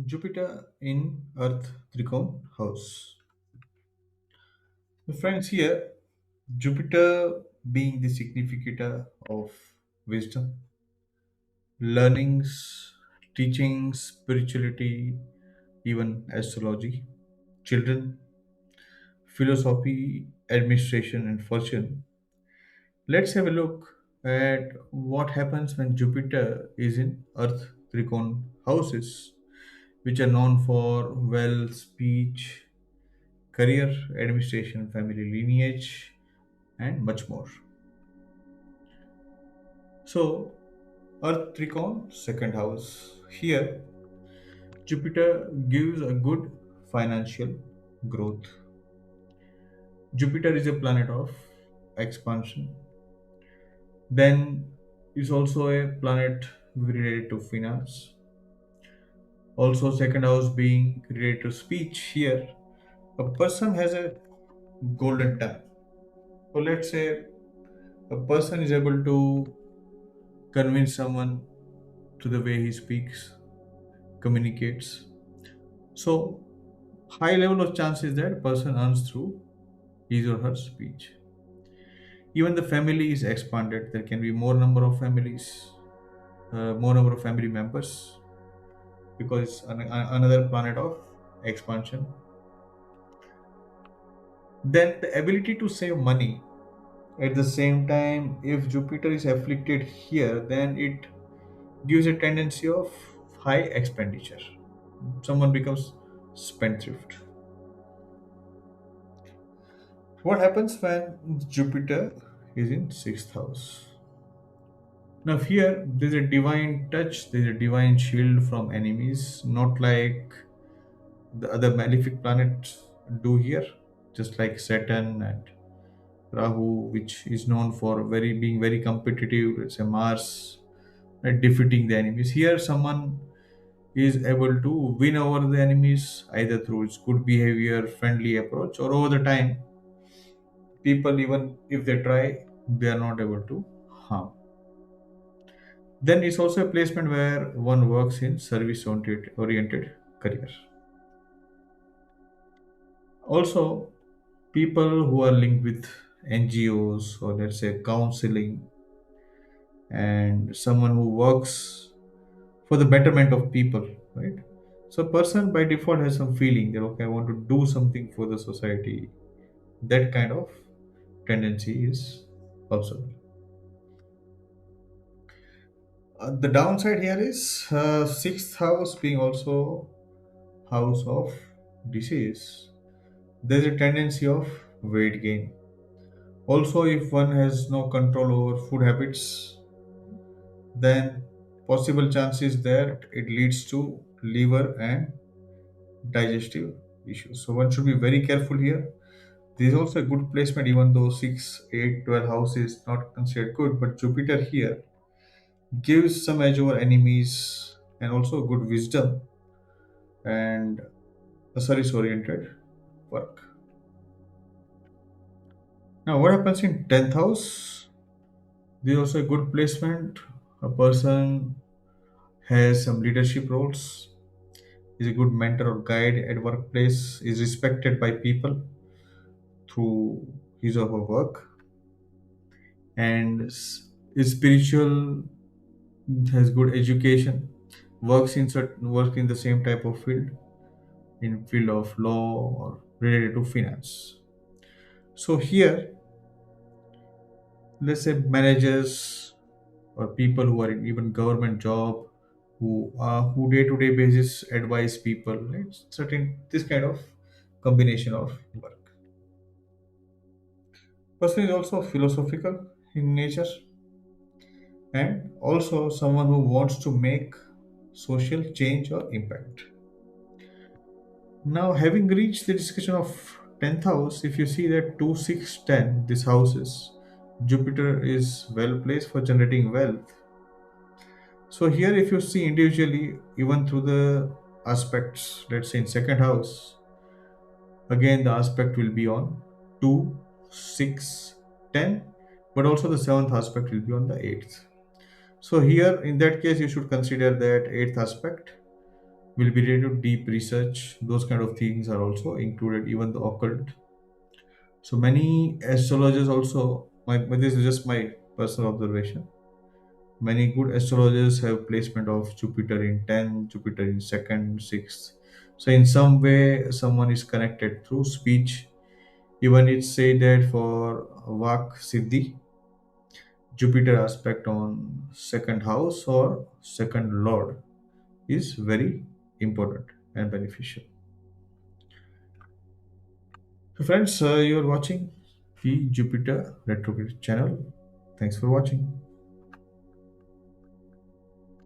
Jupiter in Earth Trikona house. The friends here, Jupiter being the significator of wisdom, learnings, teachings, spirituality, even astrology, children, philosophy, administration, and fortune. Let's have a look at what happens when Jupiter is in Earth Trikona houses, which are known for well speech, career, administration, family lineage, and much more. So, Earth Tricon, second house. Here, Jupiter gives a good financial growth. Jupiter is a planet of expansion. Then is also a planet related to finance. Also, second house being related to speech. Here, a person has a golden time. So let's say a person is able to convince someone to the way he speaks, communicates. So, high level of chances that person earns through his or her speech. Even the family is expanded. There can be more number of families, more number of family members because it's another planet of expansion. Then the ability to save money. At the same time, if Jupiter is afflicted here, then it gives a tendency of high expenditure. Someone becomes spendthrift. What happens when Jupiter is in sixth house? Now, here there's a divine touch, there's a divine shield from enemies, not like the other malefic planets do here, just like Saturn and Rahu, which is known for very being very competitive. It's a Mars, defeating the enemies. Here, someone is able to win over the enemies either through its good behavior, friendly approach, or over the time, people, even if they try, they are not able to harm. Then it's also a placement where one works in service oriented career. Also, people who are linked with NGOs or let's say counseling and someone who works for the betterment of people, right? So, a person by default has some feeling that okay, I want to do something for the society. That kind of tendency is possible. The downside here is sixth house being also house of disease. There's a tendency of weight gain. Also, if one has no control over food habits, then possible chances that it leads to liver and digestive issues. So one should be very careful here. This is also a good placement, even though 6, 8, 12 house is not considered good, but Jupiter here gives some edge over enemies and also good wisdom and a service oriented work. Now, what happens in 10th house? There is also a good placement. A person has some leadership roles, is a good mentor or guide at workplace, is respected by people through his or her work, and is spiritual, has good education, works in the same type of field, in field of law or related to finance. So here, let's say managers or people who are in even government job, who day to day basis advise people, right? Certain this kind of combination of work. Person is also philosophical in nature and also someone who wants to make social change or impact. Now, having reached the discussion of 10th house, if you see that 2, 6, 10, this houses, Jupiter is well placed for generating wealth. So here, if you see individually, even through the aspects, let's say in second house, again the aspect will be on 2, 6, 10, but also the seventh aspect will be on the eighth. So here, in that case, you should consider that eighth aspect will be related to deep research. Those kind of things are also included, even the occult. So many astrologers also, this is just my personal observation. Many good astrologers have placement of Jupiter in 10th, Jupiter in 2nd, 6th. So in some way, someone is connected through speech. Even it's said that for Vak Siddhi, Jupiter aspect on second house or second lord is very important and beneficial. So friends, you are watching the Jupiter retrograde channel. Thanks for watching.